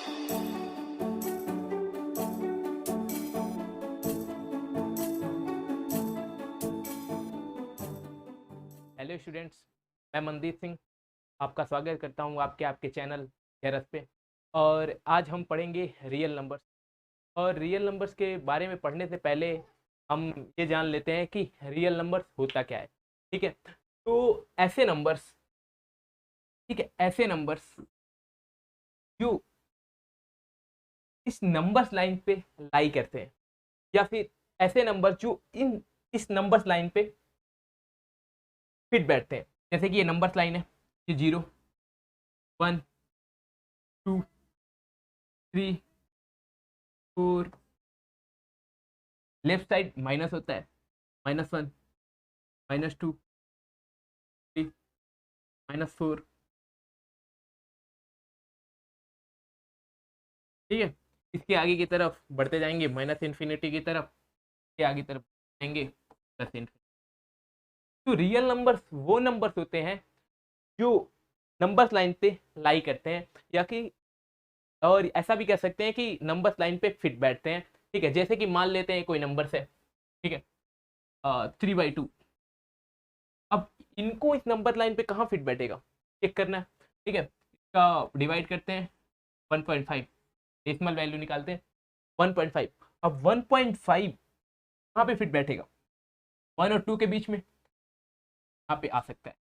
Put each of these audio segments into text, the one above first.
Hello students, मैं मनदीप सिंह आपका स्वागत करता हूं आपके चैनल गैरस पे। और आज हम पढ़ेंगे रियल नंबर्स। और रियल नंबर्स के बारे में पढ़ने से पहले हम ये जान लेते हैं कि रियल नंबर्स होता क्या है। ठीक है, तो ऐसे नंबर्स, ठीक है, ऐसे नंबर्स जो इस नंबर्स लाइन पे लाई करते हैं, या फिर ऐसे नंबर जो इस नंबर्स लाइन पे फिट बैठते हैं। जैसे कि ये नंबर्स लाइन है, ये 0 1 2 3 4, लेफ्ट साइड माइनस होता है, -1 -2 3 -4। ठीक है, इसके आगे की तरफ बढ़ते जाएंगे माइनस इन्फिनिटी की तरफ, इसके आगे तरफ जाएंगे प्लस इन्फिनिटी। तो रियल नंबर्स वो नंबर्स होते हैं जो नंबर्स लाइन पे लाई करते हैं, या कि और ऐसा भी कह सकते हैं कि नंबर्स लाइन पे फिट बैठते हैं। ठीक है, जैसे कि मान लेते हैं कोई नंबर है, ठीक है, 3/2। अब इनको इस नंबर लाइन पे कहाँ फिट बैठेगा चेक करना है। ठीक है, इसका डिवाइड करते हैं 1.5, डेसिमल वैल्यू निकालते हैं 1.5। अब 1.5 कहाँ पे फिट बैठेगा? 1 और 2 के बीच में यहाँ पे आ सकता है।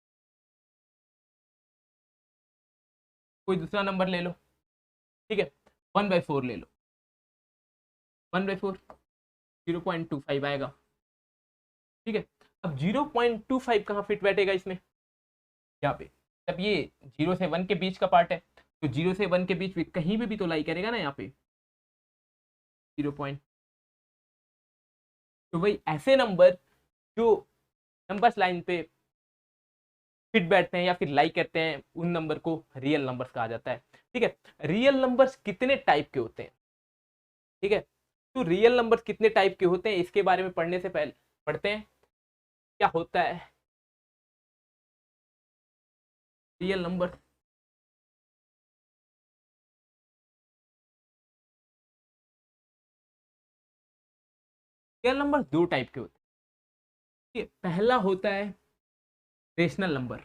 कोई दूसरा नंबर ले लो, ठीक है, 1/4 ले लो। 1/4 0.25 आएगा। ठीक है, अब 0.25 कहाँ फिट बैठेगा इसमें? यहाँ पे। जब ये 0 से 1 के बीच का पार्ट है, तो 0 से 1 के बीच में कहीं भी तो लाई करेगा ना यहाँ पे 0 तो वही ऐसे नंबर जो नंबर्स लाइन पे फिट बैठते हैं या फिर लाइक करते हैं, उन नंबर को रियल नंबर्स कहा जाता है। ठीक है, रियल नंबर्स कितने टाइप के होते हैं? ठीक है, तो रियल नंबर्स कितने टाइप के होते हैं इसके बारे में पढ़ने से पहले पढ़ते हैं क्या होता है रियल नंबर। रियल नंबर दो टाइप के होते हैं। पहला होता है रेशनल नंबर,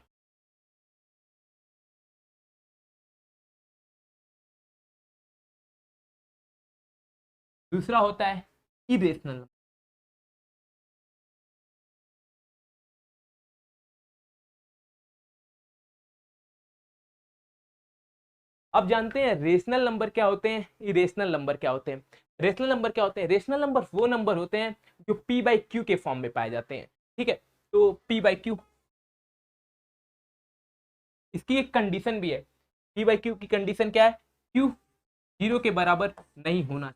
दूसरा होता है इरेशनल नंबर। अब जानते हैं रेशनल नंबर क्या होते हैं, इरेशनल नंबर क्या होते हैं। रेशनल नंबर क्या होते हैं? रेशनल नंबर वो नंबर होते हैं जो p/q के फॉर्म में पाए जाते हैं। ठीक है, तो p/q, इसकी एक कंडीशन भी है। p/q की कंडीशन क्या है? q 0 के बराबर नहीं होना।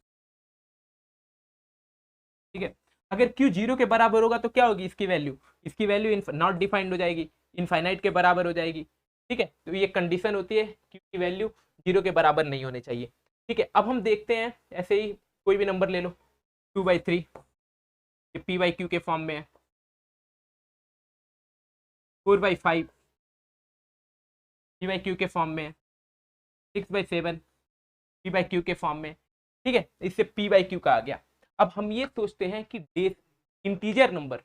ठीक है, अगर q 0 के बराबर होगा तो क्या होगी इसकी वैल्यू नॉट डिफाइंड हो जाएगी, इनफाइनाइट के बराबर हो जाएगी। ठीक है, तो ये कंडीशन होती है q की वैल्यू 0 के बराबर नहीं होनी चाहिए। ठीक है, अब हम देखते हैं ऐसे ही कोई भी नंबर ले लो, 2/3, ये p/q के फॉर्म में है। 4/5 p/q के फॉर्म में है। 6/7 p/q के फॉर्म में। ठीक है, इससे p/q का आ गया। अब हम ये सोचते हैं कि इंटीजर नंबर,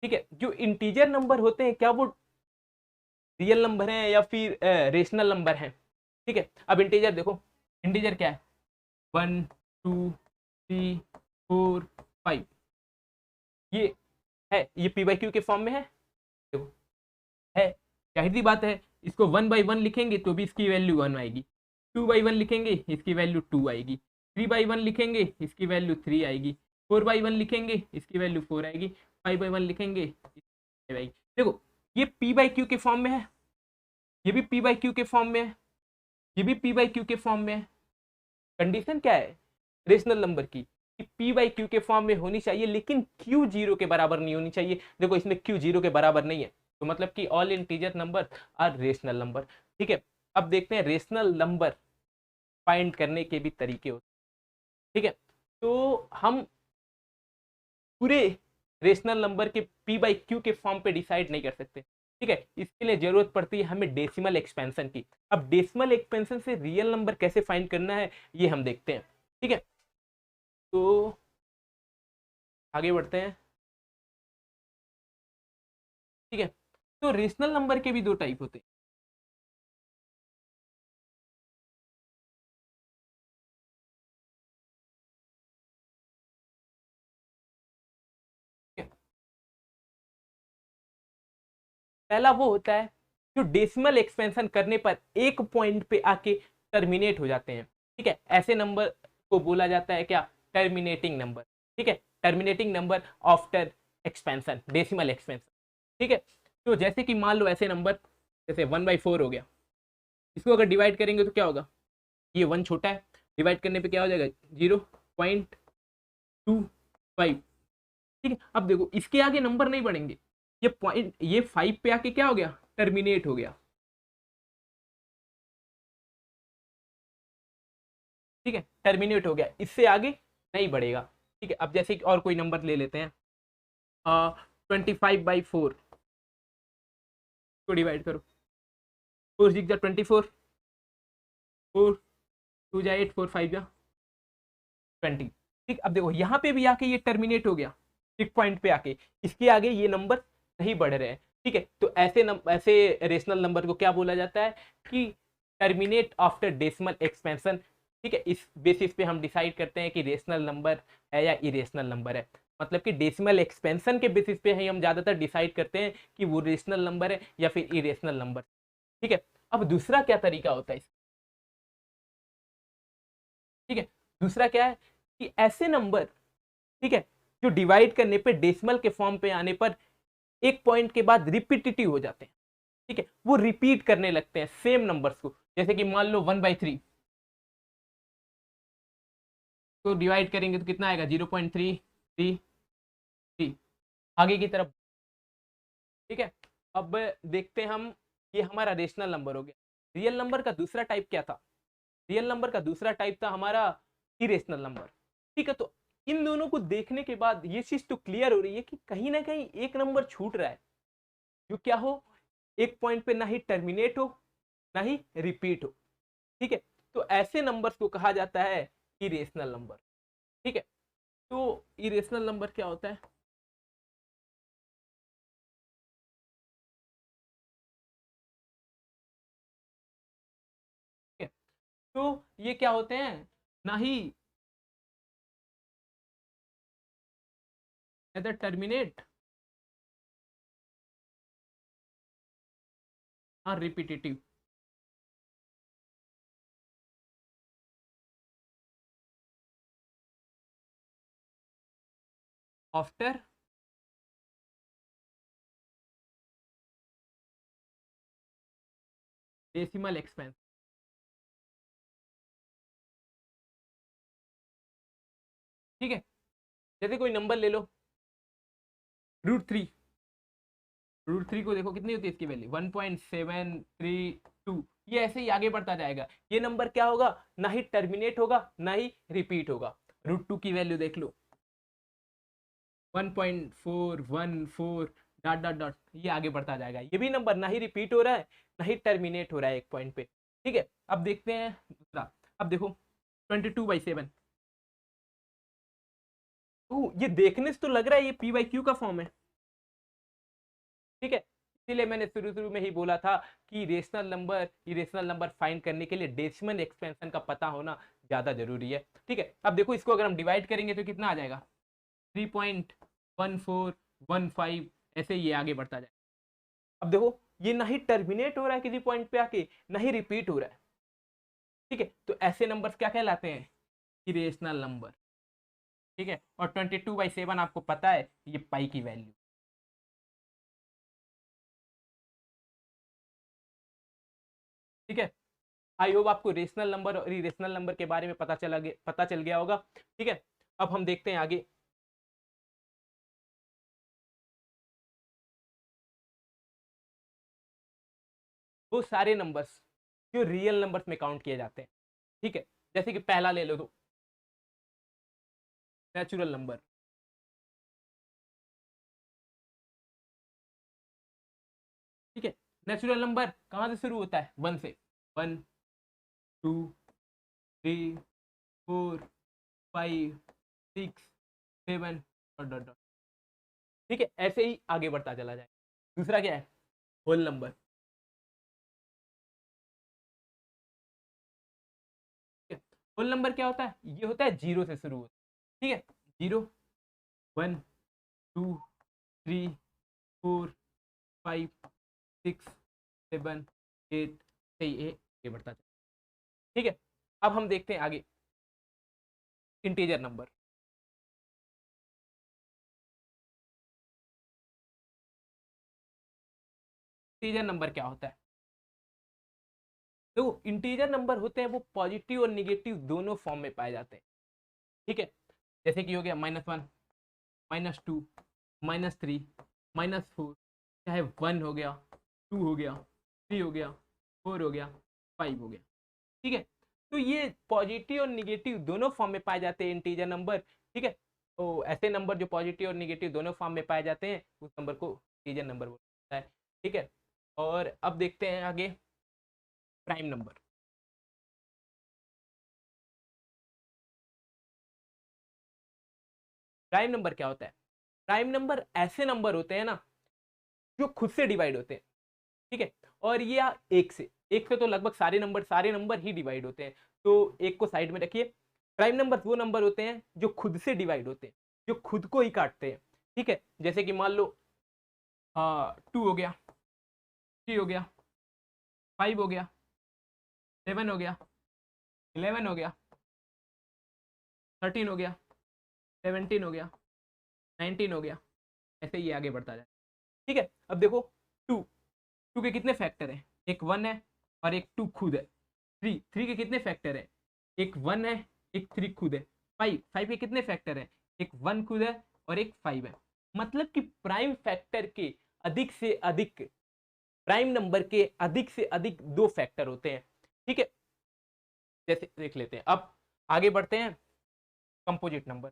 ठीक है, जो इंटीजर नंबर होते हैं क्या वो रियल नंबर हैं या फिर रेशनल नंबर हैं? ठीक है, अब इंटीजर देखो, इंटीजर क्या है? 1 2 3 4 5, ये ये p/q के फॉर्म में है। देखो, है, जाहिर सी बात है, इसको 1/1 लिखेंगे तो भी इसकी वैल्यू 1 आएगी, 2/1 लिखेंगे इसकी वैल्यू 2 आएगी, 3/1 लिखेंगे इसकी वैल्यू 3 आएगी, 4/1 लिखेंगे इसकी वैल्यू 4 आएगी, 5/1 लिखेंगे इसकी आएगी। देखो, ये p/q के फॉर्म में है, ये भी p/q के फॉर्म में है, ये भी p/q के फॉर्म में है। कंडीशन क्या है रेशनल नंबर की? कि p/q के फॉर्म में होनी चाहिए, लेकिन q 0 के बराबर नहीं होनी चाहिए। देखो, इसमें q 0 के बराबर नहीं है, तो मतलब कि all integer number are rational number. ठीक है, अब देखते हैं रेशनल नंबर फाइंड करने के भी तरीके होते हैं। ठीक है, तो हम पूरे रेशनल नंबर के p/q के फॉर्म पे डिसाइड नहीं कर सकते। ठीक है, इसके लिए जरूरत पड़ती है हमें डेसिमल एक्सपेंशन की। अब डेसिमल एक्सपेंशन से रियल नंबर कैसे फाइंड करना है ये हम देखते हैं। ठीक है, तो आगे बढ़ते हैं। ठीक है, तो रेशनल नंबर के भी दो टाइप होते हैं। ठीक है? पहला वो होता है जो डेसिमल एक्सपेंशन करने पर एक पॉइंट पे आके टर्मिनेट हो जाते हैं। ठीक है, ऐसे नंबर को बोला जाता है क्या, टर्मिनेटिंग नंबर। ठीक है, terminating number after expansion, decimal expansion. ठीक है, तो जैसे कि मान लो ऐसे नंबर जैसे 1/4 हो गया, इसको अगर डिवाइड करेंगे तो क्या होगा, ये 1 छोटा है, डिवाइड करने पे क्या हो जाएगा, 0.25। ठीक है, अब देखो इसके आगे नंबर नहीं बढ़ेंगे, ये पॉइंट ये 5 पे आके क्या हो गया, टर्मिनेट हो गया। ठीक है, टर्मिनेट हो गया, इससे आगे नहीं बढ़ेगा। ठीक है, अब जैसे कि और कोई नंबर ले लेते हैं, 25/4 को डिवाइड करो, 4 6 जा 24, 4 2 जा 8, 4 5 जा 20। ठीक, अब देखो यहाँ पे भी आके ये टर्मिनेट हो गया, एक पॉइंट पे आके, इसके आगे ये नंबर नहीं बढ़ रहे हैं। ठीक है, तो ऐसे रेशनल नंबर को क्या बोला जाता है कि टर्मिनेट आफ्टर डेसिमल एक्सपेंशन। ठीक है, इस बेसिस पे हम डिसाइड करते हैं कि रेशनल नंबर है या इरेशनल नंबर है। मतलब कि डेसिमल एक्सपेंशन के बेसिस पे ही हम ज्यादातर डिसाइड करते हैं कि वो रेशनल नंबर है या फिर इरेशनल नंबर। ठीक है, अब दूसरा क्या तरीका होता है, ठीक है, दूसरा क्या है कि ऐसे नंबर, ठीक है, जो डिवाइड करने पे डेसिमल के फॉर्म पे आने पर एक पॉइंट के बाद रिपीटिटिव हो जाते हैं। ठीक है, वो रिपीट करने लगते हैं सेम नंबर्स को। जैसे कि मान लो 1/3 को डिवाइड करेंगे तो कितना आएगा, 0.333 आगे की तरफ। ठीक है, अब देखते हैं हम, ये हमारा रेशनल नंबर हो गया। रियल नंबर का दूसरा टाइप क्या था, रियल नंबर का दूसरा टाइप था हमारा इरेशनल नंबर। ठीक है, तो इन दोनों को देखने के बाद ये चीज तो क्लियर हो रही है कि कहीं ना कहीं एक नंबर छूट रहा है, जो क्या हो, एक पॉइंट पे ना ही टर्मिनेट हो ना ही रिपीट हो। ठीक है, तो ऐसे नंबर्स को कहा जाता है इरेशनल नंबर। ठीक है, तो इरेशनल नंबर क्या होता है, ठीक है, तो ये क्या होते हैं, ना ही either terminate or repetitive। After decimal expense. ठीक है, जैसे कोई नंबर ले लो, √3, √3 को देखो कितनी होती है इसकी वैल्यू, 1.732। ये ऐसे ही आगे बढ़ता जाएगा, ये नंबर क्या होगा, ना ही टर्मिनेट होगा ना ही रिपीट होगा। √2 की वैल्यू देख लो, 1.414 डॉट डॉट डॉट, ये आगे बढ़ता जाएगा, ये भी नंबर ना ही रिपीट हो रहा है ना ही टर्मिनेट हो रहा है एक पॉइंट पे। ठीक है, अब देखते हैं दूसरा। अब देखो 22/7, तो ये देखने से तो लग रहा है ये p/q का फॉर्म है। ठीक है, इसीलिए मैंने शुरू शुरू में ही बोला था कि rational number irrational number find करने के लिए डेसिमल एक्सपेंशन का पता होना ज्यादा जरूरी है। ठीक है, अब देखो इसको अगर हम डिवाइड करेंगे तो कितना आ जाएगा, 3.1415, ऐसे ये आगे बढ़ता जाए। अब देखो ये ना ही टर्मिनेट हो रहा है किसी पॉइंट पे आके, ना ही रिपीट हो रहा है। ठीक है, तो ऐसे नंबर्स क्या कहलाते हैं, इरेशनल नंबर। ठीक है, और 22/7 आपको पता है ये पाई की वैल्यू। ठीक है, आई होप आपको रेशनल नंबर और इरेशनल नंबर के बारे में पता चल गया होगा। ठीक है, अब हम देखते हैं आगे। वो सारे नंबर्स जो रियल नंबर्स में काउंट किए जाते हैं। ठीक है, जैसे कि पहला ले लो तो नेचुरल नंबर। नेचुरल नंबर कहाँ से शुरू होता है? 1 से। 1 2 3 4 5 6 7 डॉट डॉट डॉट। ठीक है, ऐसे ही आगे बढ़ता चला जाए। दूसरा क्या है? Whole number. होल नंबर क्या होता है? ये होता है जीरो से शुरू होता है। ठीक है, 0 1 2 3 4 5 6 7 8 सही है, ये बढ़ता चला। ठीक है, अब हम देखते हैं आगे इंटीजर नंबर। इंटीजर नंबर क्या होता है? तो इंटीजर नंबर होते हैं वो पॉजिटिव और निगेटिव दोनों फॉर्म में पाए जाते हैं। ठीक है, जैसे कि हो गया -1 -2 -3 -4, चाहे 1 हो गया, 2 हो गया, 3 हो गया, 4 हो गया, 5 हो गया। ठीक है, तो ये पॉजिटिव और निगेटिव दोनों फॉर्म में पाए जाते हैं इंटीजर नंबर। ठीक है, तो ऐसे नंबर जो पॉजिटिव और निगेटिव दोनों फॉर्म में पाए जाते हैं उस नंबर को इंटीजर नंबर बोलता है। ठीक है, और अब देखते हैं आगे प्राइम नंबर। प्राइम नंबर क्या होता है? प्राइम नंबर ऐसे नंबर होते हैं ना जो खुद से डिवाइड होते हैं। ठीक है, और ये एक से तो लगभग सारे नंबर ही डिवाइड होते हैं, तो एक को साइड में रखिए। प्राइम नंबर वो नंबर होते हैं जो खुद से डिवाइड होते हैं, जो खुद को ही काटते हैं। ठीक है, जैसे कि मान लो 2 हो गया, 3 हो गया, 5 हो गया, 7 हो गया, 11 हो गया, 13 हो गया, 17 हो गया, 19 हो गया, ऐसे ही आगे बढ़ता जाए। ठीक है, अब देखो टू टू के कितने फैक्टर हैं? एक 1 है और एक 2 खुद है। थ्री के कितने फैक्टर है? एक 1 है, एक 3 खुद है। फाइव के कितने फैक्टर है? एक 1 खुद है और एक 5 है। मतलब कि प्राइम फैक्टर के अधिक से अधिक प्राइम नंबर के अधिक से अधिक 2 फैक्टर होते हैं। ठीक है, जैसे देख लेते हैं। अब आगे बढ़ते हैं कंपोजिट नंबर।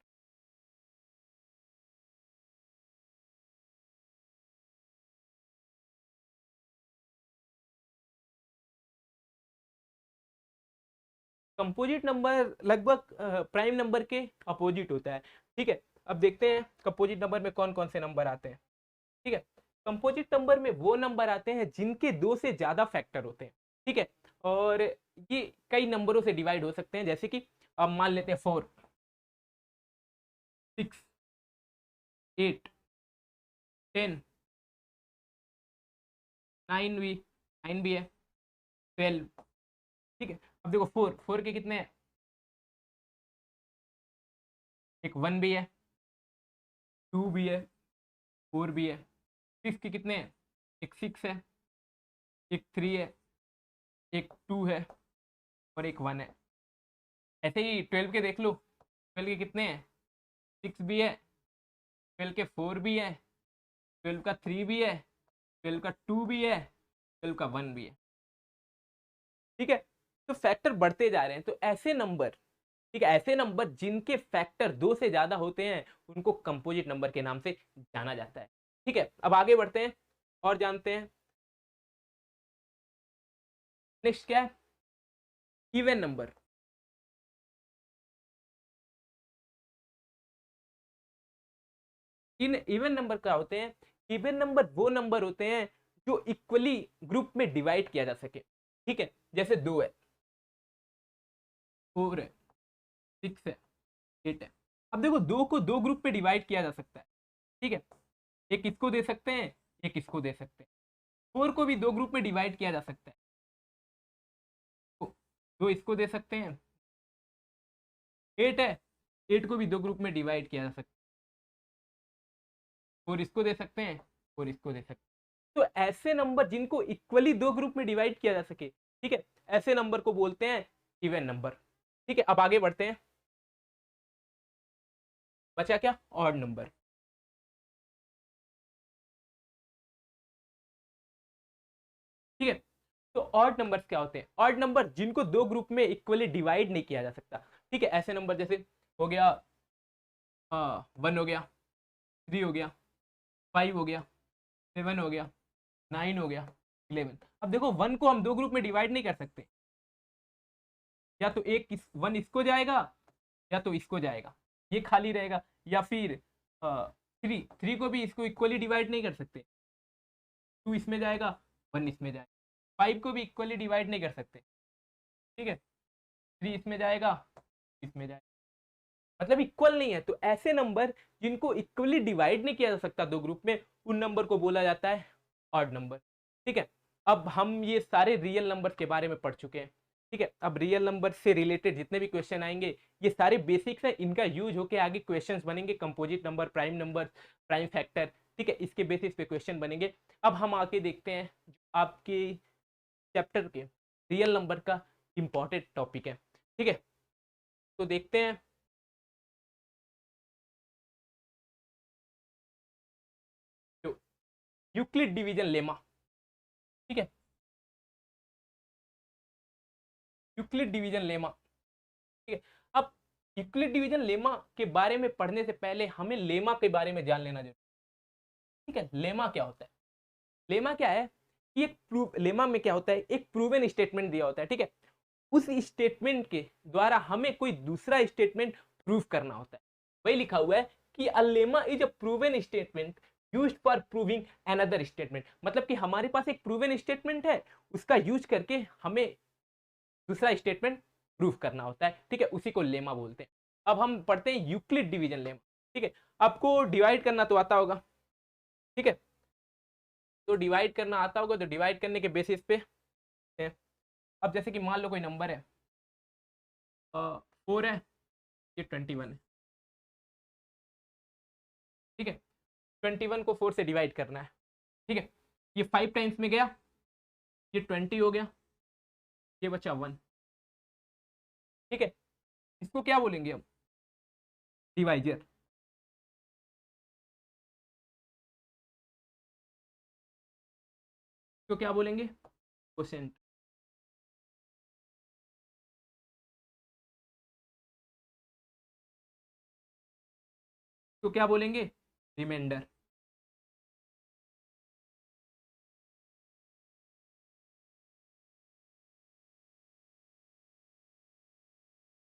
कंपोजिट नंबर लगभग प्राइम नंबर के अपोजिट होता है। ठीक है, अब देखते हैं कंपोजिट नंबर में कौन कौन से नंबर आते हैं। ठीक है, कंपोजिट नंबर में वो नंबर आते हैं जिनके 2 से ज्यादा फैक्टर होते हैं। ठीक है, और ये कई नंबरों से डिवाइड हो सकते हैं, जैसे कि अब मान लेते हैं 4 6 8 10 9 भी है, 12। ठीक है, अब देखो फोर के कितने हैं? एक 1 भी है, 2 भी है, 4 भी है। 6 के कितने हैं? एक 6 है, एक 3 है, एक 2 है और एक 1 है। ऐसे ही 12 के देख लो, 12 के कितने हैं? 6 भी है, 12 के 4 भी है, 12 का 3 भी है, 12 का 2 भी है, 12 का 1 भी है। ठीक है, तो फैक्टर बढ़ते जा रहे हैं, तो ऐसे नंबर, ठीक है, ऐसे नंबर जिनके फैक्टर 2 से ज्यादा होते हैं उनको कंपोजिट नंबर के नाम से जाना जाता है। ठीक है, अब आगे बढ़ते हैं और जानते हैं नेक्स्ट क्या है? Even number. In even number क्या होते हैं? इवन नंबर वो नंबर होते हैं जो इक्वली ग्रुप में डिवाइड किया जा सके। ठीक है, जैसे 2 है, 4 है, 6 है, 8 है। अब देखो, 2 को 2 ग्रुप में डिवाइड किया जा सकता है। ठीक है, एक इसको दे सकते हैं, एक इसको दे सकते हैं। 4 को भी 2 ग्रुप में डिवाइड किया जा सकता है, तो 2 इसको दे सकते हैं। 8 है, 8 को भी 2 ग्रुप में डिवाइड किया जा सकता है, 4 इसको दे सकते हैं, 4 इसको दे सकते हैं। तो ऐसे नंबर जिनको इक्वली 2 ग्रुप में डिवाइड किया जा सके, ठीक है, ऐसे नंबर को बोलते हैं इवन नंबर। ठीक है, अब आगे बढ़ते हैं। बचा क्या? Odd number. ठीक है, तो ऑड नंबर्स क्या होते हैं? ऑड नंबर जिनको 2 ग्रुप में इक्वली डिवाइड नहीं किया जा सकता। ठीक है, ऐसे नंबर जैसे हो गया 1 हो गया, 3 हो गया, 5 हो गया, 7 हो गया, 9 हो गया, 11। अब देखो 1 को हम दो ग्रुप में डिवाइड नहीं कर सकते, या तो एक 1 इसको जाएगा या तो इसको जाएगा, ये खाली रहेगा, या फिर 3 को भी इसको इक्वली डिवाइड नहीं कर सकते, 2 इसमें जाएगा 1 इसमें जाएगा, 5 को भी इक्वली डिवाइड नहीं कर सकते, ठीक है, 3 इसमें जाएगा इसमें जाएगा, मतलब इक्वल नहीं है। तो ऐसे नंबर जिनको इक्वली डिवाइड नहीं किया जा सकता दो ग्रुप में, उन नंबर को बोला जाता है ऑड नंबर, ठीक है। अब हम ये सारे रियल नंबर के बारे में पढ़ चुके हैं, ठीक है। अब रियल नंबर से रिलेटेड जितने भी क्वेश्चन आएंगे ये सारे बेसिक्स है, इनका यूज होके आगे क्वेश्चंस बनेंगे, composite number, prime number, prime factor, ठीक है, इसके बेसिस पे क्वेश्चन बनेंगे। अब हम आके देखते हैं आपके चैप्टर के रियल नंबर का इंपॉर्टेंट टॉपिक है, ठीक है। तो देखते हैं, तो यूक्लिड डिवीजन लेमा, ठीक है, यूक्लिड डिवीजन लेमा, ठीक है। अब यूक्लिड डिवीजन लेमा के बारे में पढ़ने से पहले हमें लेमा के बारे में जान लेना जरूरी, ठीक है। लेमा क्या होता है? लेमा क्या है कि एक प्रूव, लेमा में क्या होता है, एक प्रूवन स्टेटमेंट दिया होता है, ठीक है। उस स्टेटमेंट के द्वारा हमें कोई दूसरा स्टेटमेंट प्रूव करना होता है। वही लिखा हुआ है कि a lemma is a proven statement used for proving another statement, मतलब कि हमारे पास एक प्रूवन स्टेटमेंट है, उसका यूज करके हमें दूसरा स्टेटमेंट प्रूव करना होता है, ठीक है, उसी को लेमा बोलते हैं। अब हम पढ़ते हैं यूक्लिड डिवीजन लेमा, ठीक है। आपको डिवाइड करना तो आता होगा, ठीक है, तो डिवाइड करना आता होगा, तो डिवाइड करने के बेसिस पे है। अब जैसे कि मान लो कोई नंबर है 4 है, ये 21 है, ठीक है। 21 को 4 से डिवाइड करना है, ठीक है। ये 5 टाइम्स में गया, ये 20 हो गया, ये बचा 1, ठीक है। इसको क्या बोलेंगे हम? डिवाइजर। तो क्या बोलेंगे? क्वोशेंट। तो क्या बोलेंगे? रिमाइंडर।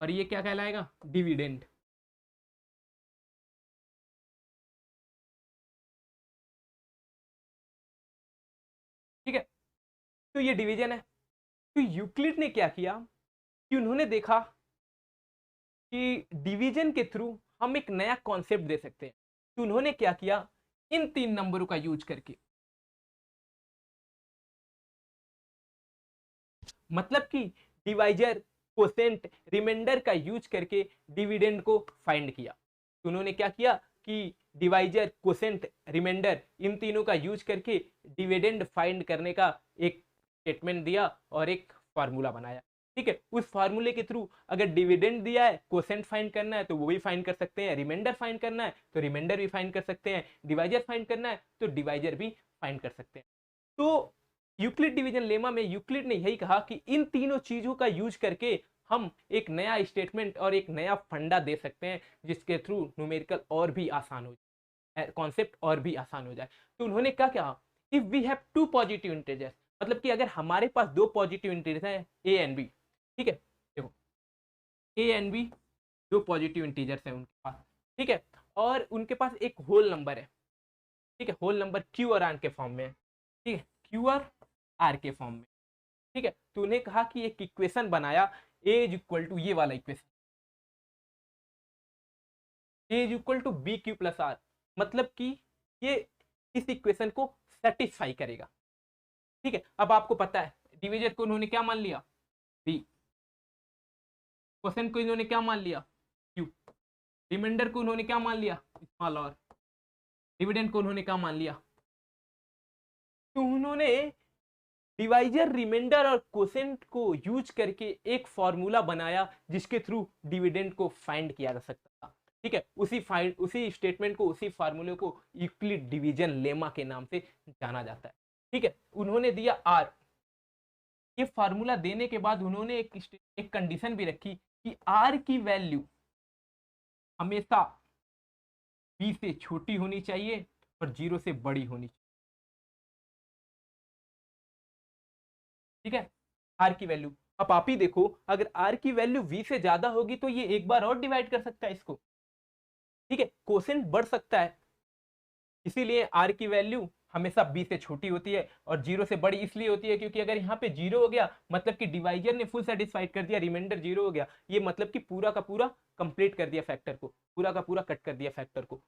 और ये क्या कहलाएगा? डिविडेंड। ठीक है, तो ये डिवीजन है। तो यूक्लिड ने क्या किया कि उन्होंने देखा कि डिवीजन के थ्रू हम एक नया कॉन्सेप्ट दे सकते हैं। तो उन्होंने क्या किया, इन 3 नंबरों का यूज करके, मतलब कि डिवाइजर, कोसेंट, रिमाइंडर का यूज करके डिविडेंड को फाइंड किया। तो उन्होंने क्या किया कि डिवाइजर, कोसेंट, रिमाइंडर, इन तीनों का यूज करके डिविडेंड फाइंड करने का एक स्टेटमेंट दिया और एक फार्मूला बनाया, ठीक है। उस फार्मूले के थ्रू अगर डिविडेंड दिया है, कोसेंट फाइंड करना है तो वो भी फाइंड कर सकते हैं, रिमाइंडर फाइंड करना है तो रिमाइंडर भी फाइंड कर सकते हैं, डिवाइजर फाइंड करना है तो डिवाइजर भी फाइंड कर सकते हैं। तो यूक्लिड डिवीजन लेमा में यूक्लिड ने यही कहा कि इन तीनों चीजों का यूज करके हम एक नया स्टेटमेंट और एक नया फंडा दे सकते हैं, जिसके थ्रू न्यूमेरिकल और भी आसान हो जाए, कॉन्सेप्ट और भी आसान हो जाए। तो उन्होंने क्या कहा, if we have two positive integers, मतलब कि अगर हमारे पास दो पॉजिटिव इंटीजर्स हैं ए एंड बी, ठीक है, देखो ए एंड बी दो पॉजिटिव इंटीजर्स हैं उनके पास, ठीक है, और उनके पास एक होल नंबर है, ठीक है, होल नंबर क्यू और आर के फॉर्म में है, ठीक है, क्यू और आर के फॉर्म में, ठीक है। तो उन्हें कहा कि एक इक्वेशन बनाया, ए इज इक्वल टू, ये वाला equation, a is equal to B Q plus r, मतलब कि ये इस इक्वेशन को सेटिस्फाई करेगा, ठीक है। अब आपको पता है डिविजन को उन्होंने क्या मान लिया? बी। क्वेश्चन को इन्होंने क्या मान लिया? क्यू। रिमाइंडर को उन्होंने क्या मान लिया? स्मॉल और। डिविडेंड को उन्होंने क्या मान लिया? तो उन्होंने डिवाइजर, रिमाइंडर और कोसेंट को यूज करके एक फॉर्मूला बनाया जिसके थ्रू डिविडेंड को फाइंड किया जा सकता था, ठीक है। उसी स्टेटमेंट को, उसी फार्मूले को यूक्लिड डिवीजन लेमा के नाम से जाना जाता है, ठीक है। उन्होंने दिया आर। ये फार्मूला देने के बाद उन्होंने एक कंडीशन भी रखी कि आर की वैल्यू हमेशा बी से छोटी होनी चाहिए और जीरो से बड़ी होनी चाहिए। ठीक है, आर की वैल्यू। अब आप ही देखो, अगर आर की वैल्यू वी से ज्यादा होगी तो ये एक बार और डिवाइड कर सकता है इसको, ठीक है, कोसेंट बढ़ सकता है, इसीलिए आर की वैल्यू हमेशा बी से छोटी होती है और जीरो से बड़ी इसलिए होती है क्योंकि अगर यहाँ पे जीरो हो गया मतलब कि डिवाइजर ने फुल सेटिस्फाइड कर दिया, रिमाइंडर जीरो हो गया, ये मतलब कि पूरा का पूरा कंप्लीट कर दिया फैक्टर को, पूरा का पूरा कट कर दिया फैक्टर को।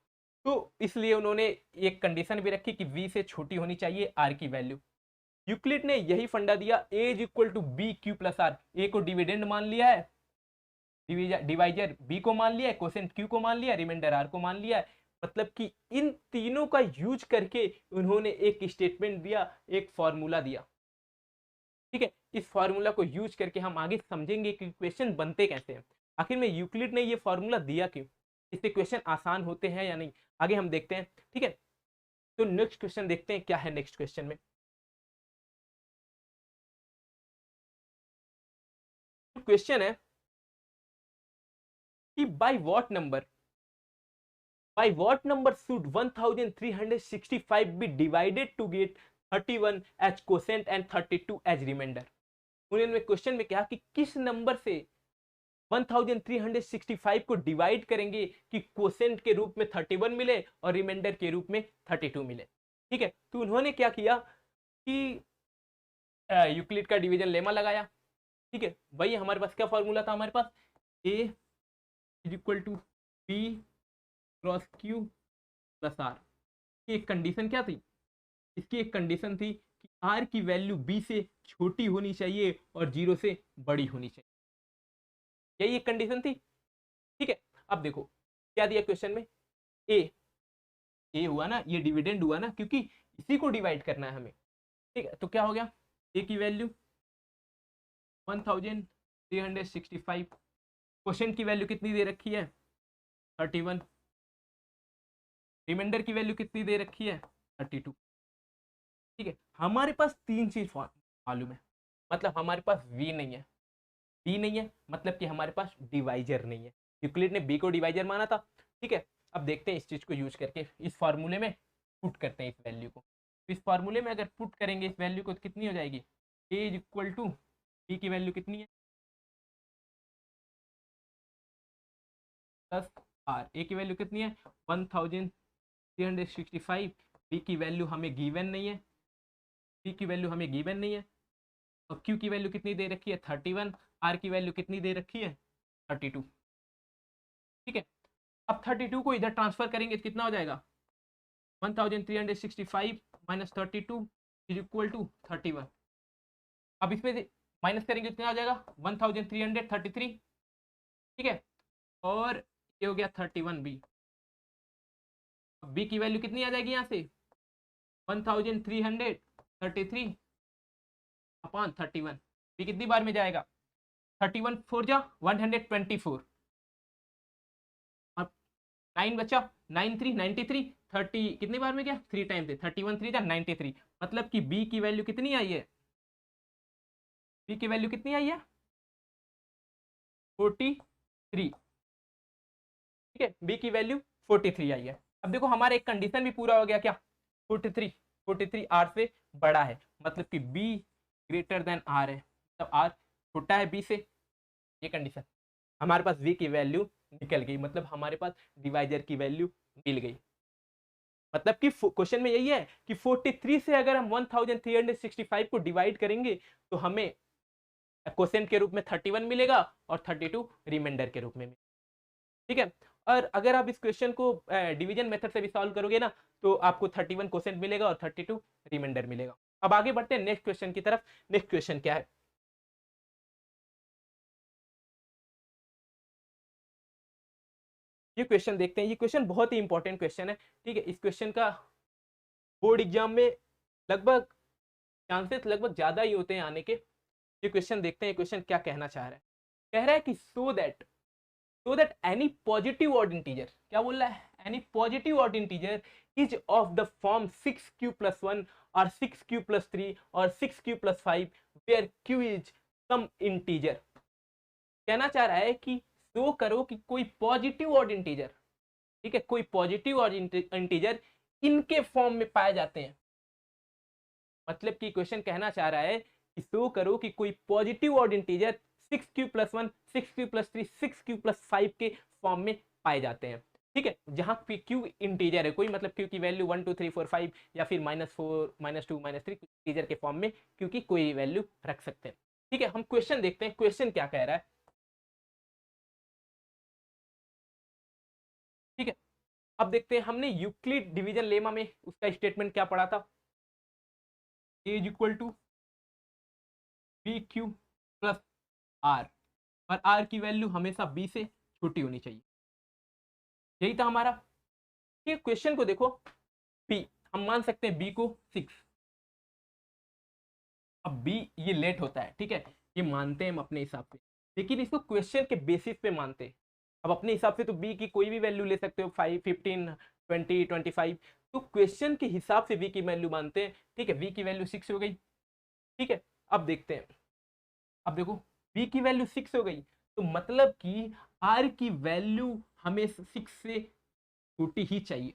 तो इसलिए उन्होंने एक कंडीशन भी रखी कि वी से छोटी होनी चाहिए आर की वैल्यू। यूक्लिड ने यही फंडा दिया, A is equal to B Q plus R, A को डिविडेंड मान लिया है, डिवाइजर बी को मान लिया है, कोसेंट क्यू को मान लिया, रिमाइंडर आर को मान लिया है। मतलब कि इन तीनों का यूज करके उन्होंने एक स्टेटमेंट दिया, एक फॉर्मूला दिया, ठीक है। इस फॉर्मूला को यूज करके हम आगे समझेंगे कि क्वेश्चन बनते कैसे हैं, आखिर में यूक्लिड ने ये फॉर्मूला दिया क्यों, इससे क्वेश्चन आसान होते हैं या नहीं, आगे हम देखते हैं, ठीक है। तो नेक्स्ट क्वेश्चन देखते हैं क्या है नेक्स्ट क्वेश्चन में। क्वेश्चन है कि by what number should 1365 be divided to get 31 as quotient and 32 as remainder। उन्होंने क्वेश्चन में कहा कि किस नंबर से 1365 को डिवाइड करेंगे कि क्वोशेंट के रूप में 31 मिले और रिमाइंडर के रूप में 32 मिले, ठीक है। तो उन्होंने क्या किया कि यूक्लिड का डिवीजन लेमा लगाया, ठीक है। वही हमारे पास क्या फॉर्मूला था, हमारे पास A is equal to B cross Q plus R की एक कंडीशन क्या थी, इसकी एक कंडीशन थी कि आर की वैल्यू बी से छोटी होनी चाहिए और जीरो से बड़ी होनी चाहिए, यही एक कंडीशन थी, ठीक है। अब देखो क्या दिया क्वेश्चन में, ए ए हुआ ना, ये डिविडेंड हुआ ना क्योंकि इसी को डिवाइड करना है हमें, ठीक है। तो क्या हो गया, ए की वैल्यू 1365, क्वेश्चन की वैल्यू कितनी दे रखी है 31, रिमाइंडर की वैल्यू कितनी दे रखी है 32, ठीक है। हमारे पास तीन चीज मालूम है, मतलब हमारे पास वी नहीं है, बी नहीं है, मतलब कि हमारे पास डिवाइजर नहीं है, यूक्लिड ने बी को डिवाइजर माना था, ठीक है। अब देखते हैं इस चीज को यूज करके इस फॉर्मूले में पुट करते हैं इस वैल्यू को, तो इस फॉर्मूले में अगर पुट करेंगे इस वैल्यू को तो कितनी हो जाएगी, ए इज इक्वल टू बी की वैल्यू कितनी है 10 आर, ए की वैल्यू कितनी है 1365, बी की वैल्यू हमें गिवन नहीं है, बी की वैल्यू हमें गिवन नहीं है, और क्यू की वैल्यू कितनी दे रखी है 31, आर की वैल्यू कितनी दे रखी है 32, ठीक है। अब 32 को इधर ट्रांसफर करेंगे तो कितना हो जाएगा 1365 माइनस 32 इज इक्वल टू 31, अब इसमें से माइनस करेंगे कितना हो जाएगा 1333, ठीक है। और ये हो गया 31 बी, बी की वैल्यू कितनी आ जाएगी यहाँ से 1333 अपॉन 31, बी कितनी बार में जाएगा 31 4 जा 124, और 9 बचा 9 3 93, 30 कितनी बार में गया 3 टाइम से 31 3 जा 93, मतलब कि बी की वैल्यू कितनी आई है, बी की वैल्यू कितनी आई है 43, ठीक है, बी की वैल्यू 43 आई है। अब देखो हमारा एक कंडीशन भी पूरा हो गया क्या 43 आर से बड़ा है, मतलब कि बी ग्रेटर देन आर है, मतलब आर छोटा है बी से, ये कंडीशन, हमारे पास वी की वैल्यू निकल गई, मतलब हमारे पास डिवाइजर की वैल्यू मिल गई। मतलब कि क्वेश्चन में यही है कि 43 से अगर हम 1365 को डिवाइड करेंगे तो हमें क्वोशेंट के रूप में 31 मिलेगा और 32 रिमाइंडर के रूप में, ठीक है। और अगर आप इस क्वेश्चन को डिवीजन मेथड से भी सॉल्व करोगे ना तो आपको 31 क्वोशेंट मिलेगा और 32 रिमाइंडर मिलेगा। अब आगे बढ़ते हैं नेक्स्ट क्वेश्चन की तरफ। नेक्स्ट क्वेश्चन क्या है, ये क्वेश्चन देखते हैं। ये क्वेश्चन बहुत ही इंपॉर्टेंट क्वेश्चन है, ठीक है। इस क्वेश्चन का बोर्ड एग्जाम में लगभग चांसेस लगभग ज्यादा ही होते हैं आने के। ये क्वेश्चन देखते हैं, क्वेश्चन क्या कहना चाह रहा है। कह रहा है कि so that any positive odd integer, क्या बोल रहा है, any positive odd integer is of the form 6q plus 1 or 6q plus 3 or 6q plus 5 where q is some integer। कहना चाह रहा है कि शो करो कि कोई पॉजिटिव ऑड इंटीजर, ठीक है, कोई पॉजिटिव ऑड इंटीजर इनके फॉर्म में पाए जाते हैं। मतलब कि क्वेश्चन कहना चाह रहा है कि शो करो कि कोई positive odd integer 6q+1, 6q+3, 6q+5 के फॉर्म में पाए जाते हैं। ठीक है, जहां पे q इंटीजर है कोई, मतलब q की वैल्यू 1 2 3 4 5 या फिर -4 -2 -3 इंटीजर के फॉर्म में q की कोई वैल्यू रख सकते हैं। ठीक है, हम क्वेश्चन देखते हैं, क्वेश्चन क्या कह रहा है। ठीक है, अब देखते हैं, हमने यूक्लिड डिवीजन लेमा में उसका स्टेटमेंट क्या पढ़ा था, a is equal to B Q plus r, और आर की वैल्यू हमेशा बी से छोटी होनी चाहिए, यही था हमारा। ये क्वेश्चन को देखो, बी हम मान सकते हैं बी को 6, अब बी ये लेट होता है, ठीक है, ये मानते हैं हम अपने हिसाब से, लेकिन इसको क्वेश्चन के बेसिस पे मानते हैं। अब अपने हिसाब से तो बी की कोई भी वैल्यू ले सकते हो, 5 15 20 25, तो क्वेश्चन के हिसाब से बी की वैल्यू मानते हैं। ठीक है, बी की वैल्यू 6 हो गई। ठीक है, अब देखते हैं, अब देखो बी की वैल्यू 6 हो गई, तो मतलब कि आर की वैल्यू हमें 6 से छोटी ही चाहिए,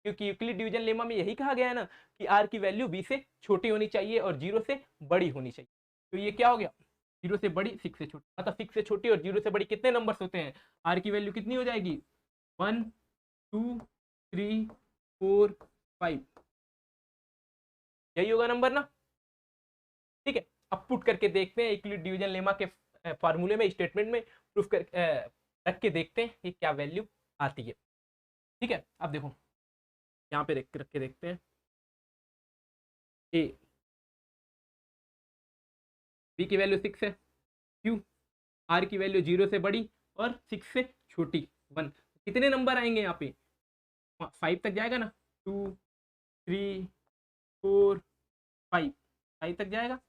क्योंकि यूक्लिड डिवीजन लेमा में यही कहा गया है ना कि आर की वैल्यू बी से छोटी होनी चाहिए और 0 से बड़ी होनी चाहिए। तो ये क्या हो गया, 0 से बड़ी 6 से छोटी, मतलब 6 से छोटी और 0 से बड़ी कितने नंबर्स होते हैं, आर की वैल्यू कितनी हो जाएगी, 1 2 3 4 5, यही होगा नंबर ना। ठीक है, अब पुट करके देखते हैं यूक्लिड डिवीजन लेमा के फॉर्मूले में, स्टेटमेंट में प्रूफ कर रख के देखते हैं कि क्या वैल्यू आती है। ठीक है, अब देखो यहाँ पे रख के देखते हैं, ए बी की वैल्यू 6 है, क्यू आर की वैल्यू 0 से बड़ी और 6 से छोटी 1, कितने नंबर आएंगे यहाँ पे, 5 तक जाएगा ना, 2 3 4 5, 5 तक जाएगा।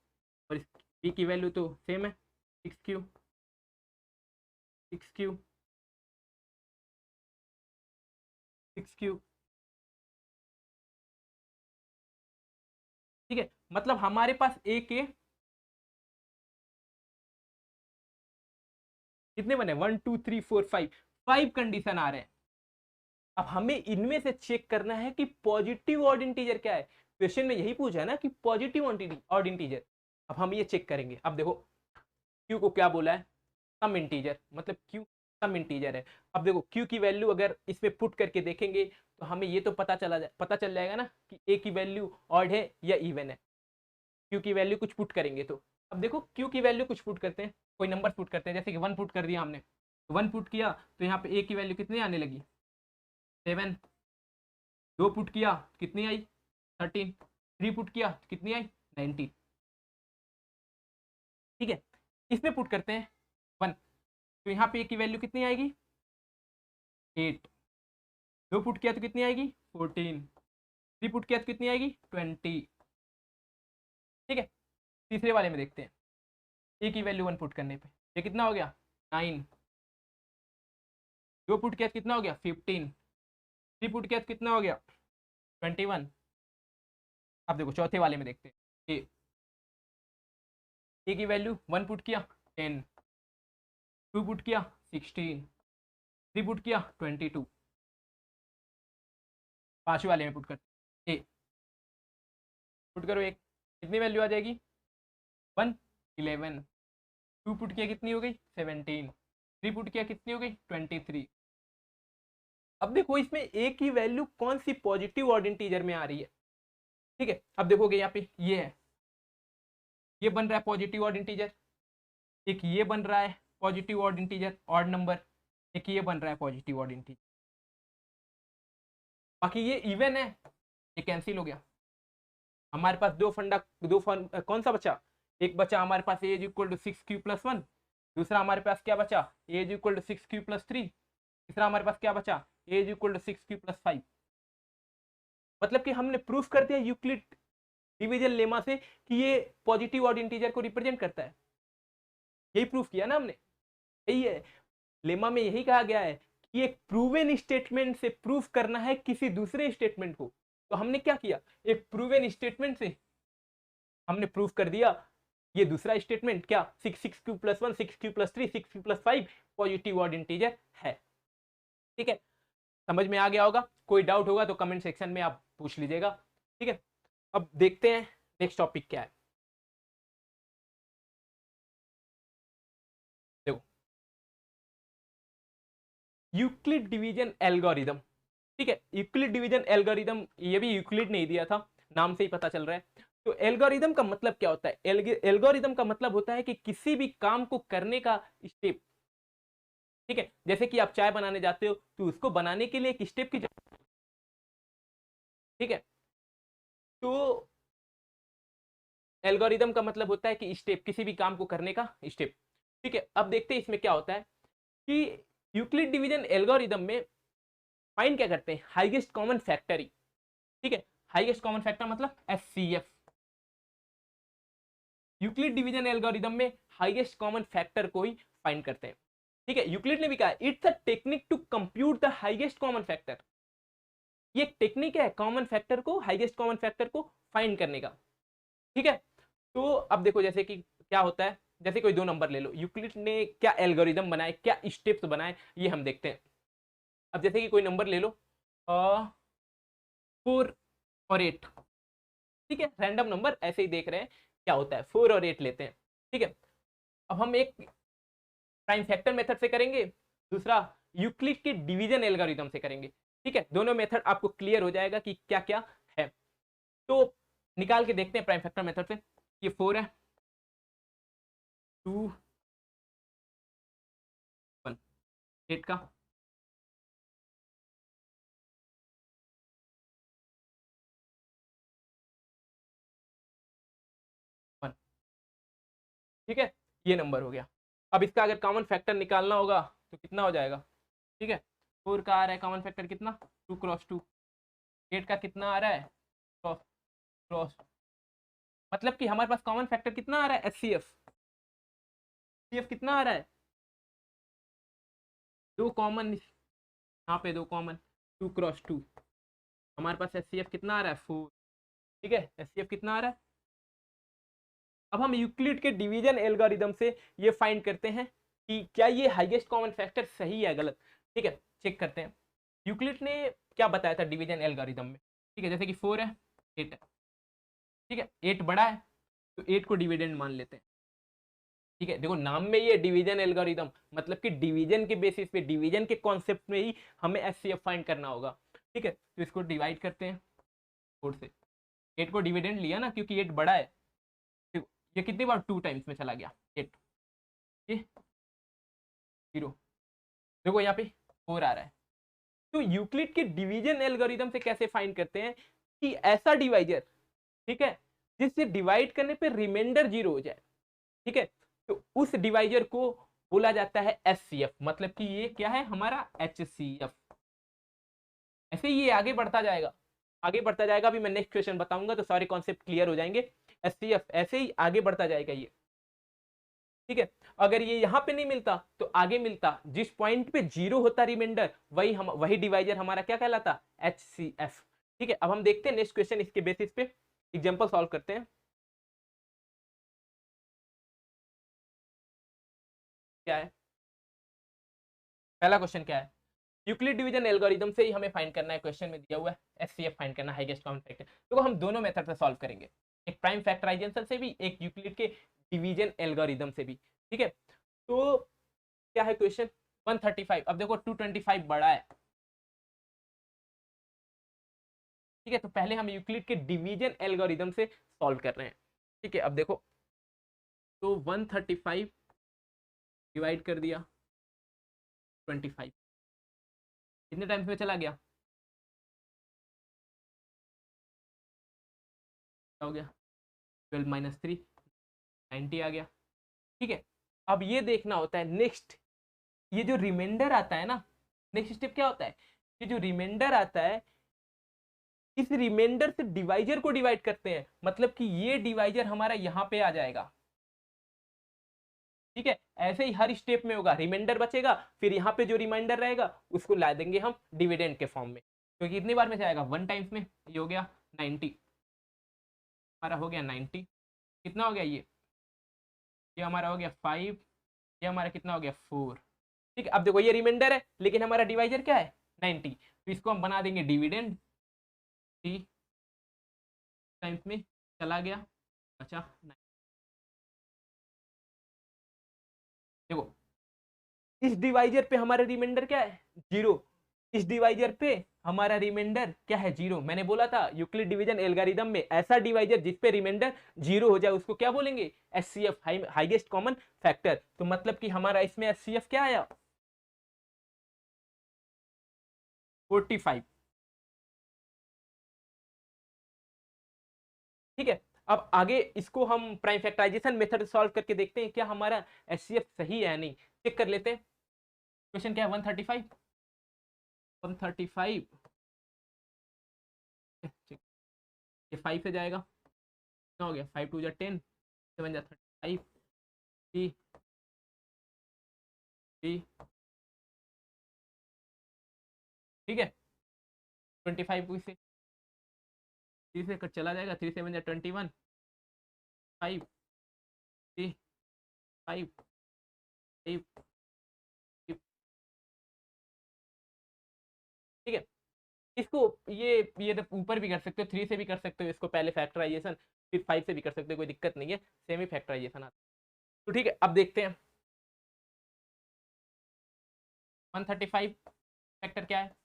और इस बी की वैल्यू तो सेम है, 6q 6q 6q। ठीक है, मतलब हमारे पास ए के कितने बने, 1 2 3 4 5, 5 कंडीशन आ रहे हैं। अब हमें इनमें से चेक करना है कि पॉजिटिव ऑड इंटीजर क्या है, क्वेश्चन में यही पूछा है ना कि पॉजिटिव ऑड इंटीजर। अब हम ये चेक करेंगे, अब देखो क्यू को क्या बोला है, सम इंटीजर, मतलब क्यू सम इंटीजर है। अब देखो क्यू की वैल्यू अगर इसमें पुट करके देखेंगे तो हमें ये तो पता चल जाएगा ना कि ए की वैल्यू ऑड है या इवन है, क्यू की वैल्यू कुछ पुट करेंगे तो। अब देखो क्यू की वैल्यू कुछ पुट करते हैं, कोई नंबर पुट करते हैं, जैसे कि 1 पुट कर दिया हमने, 1 पुट किया तो यहाँ पे ए की वैल्यू कितनी आने लगी, 7, 2 पुट किया कितनी आई, 13, 3 पुट किया कितनी आई, 19। ठीक है, इसमें पुट करते हैं 1, तो यहाँ पे ए की वैल्यू कितनी आएगी, 8, 2 पुट किया तो कितनी आएगी, 14, 3 पुट किया तो कितनी आएगी, 20। ठीक है, तीसरे वाले में देखते हैं, ए की वैल्यू 1 पुट करने पे ये कितना हो गया, 9, 2 पुट किया तो कितना हो गया, 15, 3 पुट किया तो कितना हो गया, 21। अब देखो चौथे वाले में देखते हैं, ए की वैल्यू 1 पुट किया 10, 2 पुट किया 16, 3 पुट किया 22। पांचवें वाले में पुट कर ए, पुट करो एक, कितनी वैल्यू आ जाएगी, 1 11, 2 पुट किया कितनी हो गई, 17, 3 पुट किया कितनी हो गई, 23। अब देखो इसमें ए की वैल्यू कौन सी पॉजिटिव ऑड इंटीजर में आ रही है। ठीक है, अब देखोगे यहाँ पे ये है, ये बन रहा है पॉजिटिव ऑड इंटीजर, एक ये बन रहा है positive odd integer odd number, एक ये बन रहा है पॉजिटिव ऑड इंटीजर, बाकी ये इवन है, ये कैंसिल हो गया। हमारे पास कौन सा बचा, एक बचा हमारे पास A is equal to 6q+1, दूसरा हमारे पास क्या बचा, ए इज इक्वल टू 6q+3, तीसरा हमारे पास क्या बचा, ए इज इक्वल टू 6q+5। मतलब कि हमने प्रूफ कर दिया यूक्लिड डिवीजन लेमा से कि ये पॉजिटिव ऑड इंटीजर को रिप्रेजेंट करता है, यही प्रूफ किया ना हमने, यही है लेमा में, यही कहा गया है कि एक प्रूवन स्टेटमेंट से प्रूफ करना है किसी दूसरे स्टेटमेंट को। तो हमने क्या किया, एक प्रूवन स्टेटमेंट से हमने प्रूफ कर दिया ये दूसरा स्टेटमेंट क्या, 6q+1 6q+3 6q+5 positive odd integer है। ठीक है, समझ में आ गया होगा, कोई डाउट होगा तो कमेंट सेक्शन में आप पूछ लीजिएगा। ठीक है, अब देखते हैं नेक्स्ट टॉपिक क्या है। Euclid division algorithm. ठीक है, यूक्लिड डिवीजन एल्गोरिदम, ये भी यूक्लिड नहीं दिया था, नाम से ही पता चल रहा है। तो एल्गोरिदम का मतलब क्या होता है? एल्गोरिदम का मतलब होता है कि किसी भी काम को करने का स्टेप। ठीक है, जैसे कि आप चाय बनाने जाते हो तो उसको बनाने के लिए एक स्टेप की जरूरत। ठीक है, तो एल्गोरिदम का मतलब होता है कि स्टेप, किसी भी काम को करने का स्टेप। ठीक है, अब देखते हैं इसमें क्या होता है कि यूक्लिड डिवीजन एल्गोरिदम में फाइंड क्या करते हैं? हाईएस्ट कॉमन फैक्टर ही। ठीक है, हाईएस्ट कॉमन फैक्टर मतलब एचसीएफ। यूक्लिड डिवीजन एल्गोरिदम में हाईएस्ट कॉमन फैक्टर को ही फाइंड करते हैं। ठीक है, यूक्लिड ने भी कहा it's a technique to compute the highest common factor. ये एक टेक्निक है कॉमन फैक्टर को, हाईएस्ट कॉमन फैक्टर को फाइंड करने का। ठीक है, तो अब देखो जैसे कि क्या होता है, जैसे कोई दो नंबर ले लो, यूक्लिड ने क्या एल्गोरिदम बनाए, क्या स्टेप्स बनाए, ये हम देखते हैं। अब जैसे कि कोई नंबर ले लो 4 और 8। ठीक है, रैंडम नंबर ऐसे ही देख रहे हैं क्या होता है, 4 और 8 लेते हैं। ठीक है, अब हम एक प्राइम फैक्टर मेथड से करेंगे, दूसरा यूक्लिड के डिवीजन एल्गोरिदम से करेंगे। ठीक है, दोनों मेथड आपको क्लियर हो जाएगा कि क्या क्या है। तो निकाल के देखते हैं प्राइम फैक्टर मेथड से। ये 4 है, 2, 1, 8 का। ठीक है, ये नंबर हो गया। अब इसका अगर कॉमन फैक्टर निकालना होगा तो कितना हो जाएगा? ठीक है, 4 का आ रहा है कॉमन फैक्टर कितना? 2 × 2। 8 का कितना आ रहा है? क्रॉस क्रॉस, मतलब कि हमारे पास कॉमन फैक्टर कितना आ रहा है? एचसीएफ। सीएफ कितना आ रहा है? दो कॉमन, यहाँ पे दो कॉमन, 2 × 2। हमारे पास एचसीएफ कितना आ रहा है? 4। ठीक है, एचसीएफ कितना आ रहा है? अब हम यूक्लिड के डिवीजन एल्गोरिदम से ये फाइंड करते हैं कि क्या ये हाईएस्ट कॉमन फैक्टर सही है गलत। ठीक है, चेक करते हैं यूक्लिड ने क्या बताया था डिवीजन एल्गोरिदम में। ठीक है, जैसे कि 4 है, 8 है। ठीक है, 8 बड़ा है तो 8 को डिविडेंड मान लेते हैं। ठीक है, देखो नाम में ये डिवीजन एल्गोरिदम, मतलब कि डिवीजन के बेसिस पे, डिवीजन के कॉन्सेप्ट में ही हमें एचसीएफ फाइंड करना होगा। ठीक है, तो इसको डिवाइड करते हैं 4 से। 8 को डिविडेंड लिया ना, क्योंकि 8 बड़ा है। देखो ये कितनी बार 2 टाइम्स में चला गया 8, ये 0। देखो यहाँ पे 4 आ रहा है। तो यूक्लिड के डिवीजन एल्गोरिदम से कैसे फाइंड करते हैं कि ऐसा डिवाइजर, ठीक है, जिससे डिवाइड करने पे रिमाइंडर 0 हो जाए। ठीक है, तो उस डिवाइजर को बोला जाता है एचसीएफ, मतलब कि ये क्या है हमारा? एचसीएफ। ऐसे ही ये आगे बढ़ता जाएगा, आगे बढ़ता जाएगा। अभी मैं नेक्स्ट क्वेश्चन बताऊंगा तो सारे कॉन्सेप्ट क्लियर हो जाएंगे। एचसीएफ ऐसे ही आगे बढ़ता जाएगा ये। ठीक है, अगर ये यहां पे नहीं मिलता तो आगे मिलता, जिस पॉइंट पे 0 होता रिमाइंडर, वही डिवाइजर हमारा क्या कहलाता? एचसीएफ। ठीक है, अब हम देखते हैं नेक्स्ट क्वेश्चन, इसके बेसिस पे एग्जांपल सॉल्व करते हैं। क्या है पहला क्वेश्चन? क्या है? यूक्लिड डिवीजन एल्गोरिदम से ही हमें फाइंड करना है, क्वेश्चन में दिया हुआ है एचसीएफ फाइंड करना, हाईएस्ट कॉमन फैक्टर। तो हम दोनों मेथड से सॉल्व करेंगे, एक प्राइम फैक्टराइजेशन से भी, एक यूक्लिड के डिवीजन एल्गोरिदम से भी। ठीक है, तो क्या है क्वेश्चन? 135। अब देखो 225 बड़ा है। ठीक है, तो पहले हम यूक्लिड के डिवीजन एल्गोरिदम से सॉल्व कर रहे हैं। ठीक है, अब देखो तो 135 डिवाइड कर दिया 25, कितने टाइम्स में चला गया? क्या हो गया? 12 - 3, 90 आ गया। ठीक है, अब ये देखना होता है नेक्स्ट, ये जो रिमाइंडर आता है ना, नेक्स्ट स्टेप क्या होता है? ये जो रिमाइंडर आता है, इस रिमाइंडर से डिवाइजर को डिवाइड करते हैं, मतलब कि ये डिवाइजर हमारा यहाँ पे आ जाएगा। ठीक है, ऐसे ही हर स्टेप में होगा, रिमाइंडर बचेगा, फिर यहाँ पे जो रिमाइंडर रहेगा उसको ला देंगे हम डिविडेंड के फॉर्म में। तो कितनी बार में जाएगा? 1 टाइम्स में। ये हो गया 90, हमारा हो गया 90। कितना हो गया ये हमारा हो गया 5, ये हमारा कितना हो गया 4। ठीक है, अब देखो ये रिमाइंडर है लेकिन हमारा डिवाइजर क्या है? 90। तो इसको हम बना देंगे डिविडेंड। 3 टाइम्स में चला गया, अच्छा 9। देखो इस डिवाइजर पे हमारा रिमाइंडर क्या है, 0। इस डिवाइजर पे हमारा रिमाइंडर क्या है, 0। मैंने बोला था यूक्लिड डिवीजन एल्गोरिथम में ऐसा डिवाइजर जिस पे रिमाइंडर 0 हो जाए उसको क्या बोलेंगे, एचसीएफ, हाईएस्ट कॉमन फैक्टर। तो मतलब कि हमारा इसमें एचसीएफ क्या आया, 45। ठीक है, अब आगे इसको हम प्राइम फैक्टराइजेशन मेथड सॉल्व करके देखते हैं क्या हमारा एचसीएफ सही है या नहीं, चेक कर लेते हैं। क्वेश्चन क्या है, 135, 135, ये 5 से जाएगा, कितना हो गया, 5 2 जा 10, 7 जा 35, 3 3, ठीक है, 25 को इसे 3 से कट चला जाएगा, 3 7 जा 21, 5 3 5 5, ठीक है। इसको ये तो ऊपर भी कर सकते हो, 3 से भी कर सकते हो इसको पहले फैक्टराइजेशन, फिर 5 से भी कर सकते हो, कोई दिक्कत नहीं है, सेमी फैक्टराइजेशन आता है। तो ठीक है, अब देखते हैं 135 फैक्टर क्या है,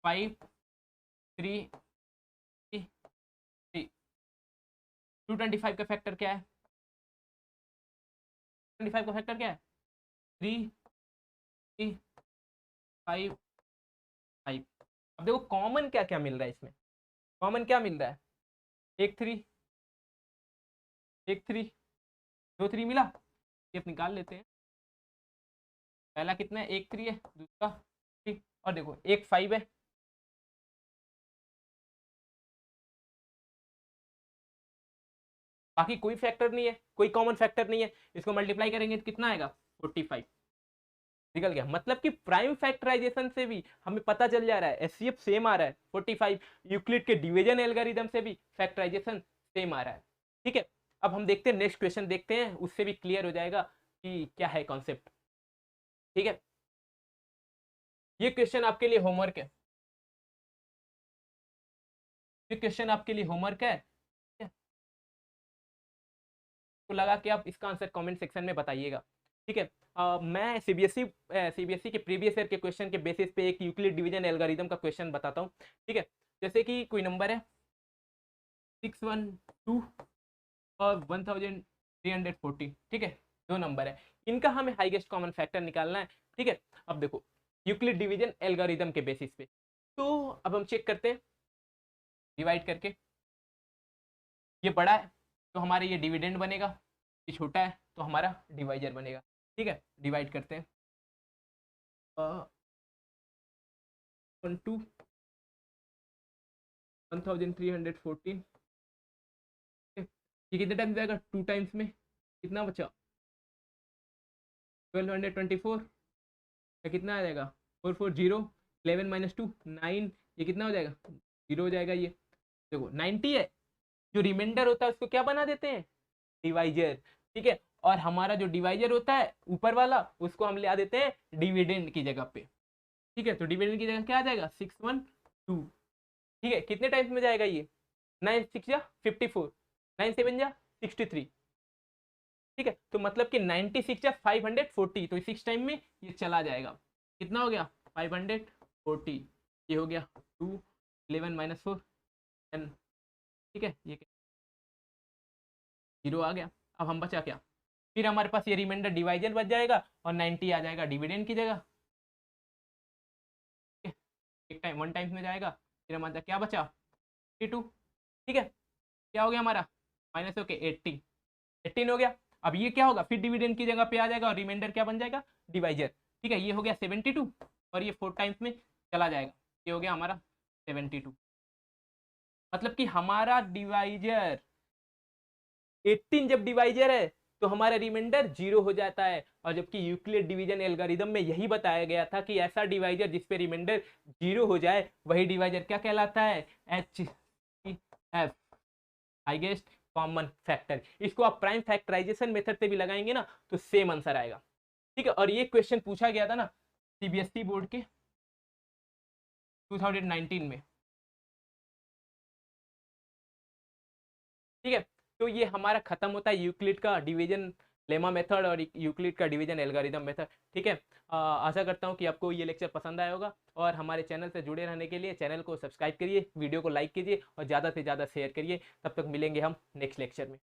5 3 3 3। 225 का फैक्टर क्या है, 25 का फैक्टर क्या है, 3 3 5 5। अब देखो कॉमन क्या क्या मिल रहा है इसमें, कॉमन क्या मिल रहा है, एक 3 एक 3 दो 3 मिला, ये निकाल लेते हैं। पहला कितना है, एक 3 है, दूसरा 3, और देखो एक 5 है, बाकी कोई फैक्टर नहीं है, कोई कॉमन फैक्टर नहीं है। इसको मल्टीप्लाई करेंगे तो कितना आएगा, 45 निकल गया। मतलब कि प्राइम फैक्टराइजेशन से भी हमें पता चल जा रहा है एचसीएफ सेम आ रहा है 45, यूक्लिड के डिवीजन एल्गोरिथम से भी फैक्टराइजेशन सेम आ रहा है। ठीक है, अब हम देखते हैं नेक्स्ट क्वेश्चन देखते हैं, उससे भी क्लियर हो जाएगा कि क्या है कॉन्सेप्ट। ठीक है, ये क्वेश्चन आपके लिए होमवर्क है, ये क्वेश्चन आपके लिए होमवर्क है, तो लगा कि आप इसका आंसर कमेंट सेक्शन में बताइएगा। ठीक है, मैं सीबीएसई के प्रीवियस ईयर के क्वेश्चन के बेसिस पे एक यूक्लिड डिवीजन एल्गोरिथम का क्वेश्चन बताता हूँ। ठीक है, जैसे कि कोई नंबर है 612 और 1340, ठीक है, दो नंबर है, इनका हमें हाईएस्ट कॉमन फैक्टर निकालना है। ठीक है, अब देखो यूक्लिड डिवीजन एल्गोरिथम के बेसिस पे, तो अब हम चेक करते हैं डिवाइड करके, ये बड़ा है तो हमारे ये डिविडेंड बनेगा, ये छोटा है तो हमारा डिवाइजर बनेगा। ठीक है, डिवाइड करते हैं, 1314, ये कितने टाइम्स जाएगा, 2 टाइम्स में कितना बचा, 1224, या कितना आ जाएगा, 440, 11 माइनस 2 9, ये कितना हो जाएगा, 0 हो जाएगा। ये देखो 90 है, जो रिमाइंडर होता है उसको क्या बना देते हैं, डिवाइजर। ठीक है, और हमारा जो डिवाइजर होता है ऊपर वाला उसको हम ले आ देते हैं डिविडेंड की जगह पे। ठीक है, तो डिविडेंड की जगह क्या आ जाएगा, 612। ठीक है, कितने टाइम्स में जाएगा ये, 9 6 जा 54, 9 7 जा 63। ठीक है, तो मतलब कि 96 या 540, तो 6 टाइम में ये चला जाएगा, कितना हो गया 540, ये हो गया 2 11 माइनस 4 10। ठीक है, ये 0 आ गया। अब हम बचा क्या, फिर हमारे पास ये रिमाइंडर डिवाइजर बच जाएगा और 90 आ जाएगा डिविडेंड की जगह। ठीक है, एक टाइम 1 टाइम्स में जाएगा, फिर हमारा क्या बचा 52। ठीक है, क्या हो गया हमारा, माइनस होके 80, 18 हो गया। अब ये क्या होगा, फिर डिविडेंड की जगह पे आ जाएगा और रिमाइंडर क्या बन जाएगा, डिवाइजर। ठीक है, ये हो गया 72, और ये 4 टाइम्स में चला जाएगा, ये हो गया हमारा 72। मतलब कि हमारा डिवाइजर 18 जब डिवाइजर है तो हमारा रिमाइंडर 0 हो जाता है, और जबकि यूक्लिड डिवीजन एल्गोरिथम में यही बताया गया था कि ऐसा डिवाइजर जिसपे रिमाइंडर 0 हो जाए वही डिवाइजर क्या कहलाता है, H F, highest common factor. इसको आप प्राइम फैक्टराइजेशन मेथड से भी लगाएंगे ना तो सेम आंसर आएगा। ठीक है, और ये क्वेश्चन पूछा गया था ना सीबीएसई बोर्ड के 2019 में। ठीक है, तो ये हमारा खत्म होता है यूक्लिड का डिवीजन लेमा मेथड और यूक्लिड का डिवीजन एल्गोरिदम मेथड। ठीक है, आशा करता हूँ कि आपको ये लेक्चर पसंद आया होगा, और हमारे चैनल से जुड़े रहने के लिए चैनल को सब्सक्राइब करिए, वीडियो को लाइक कीजिए और ज़्यादा से ज़्यादा शेयर करिए। तब तक मिलेंगे हम नेक्स्ट लेक्चर में।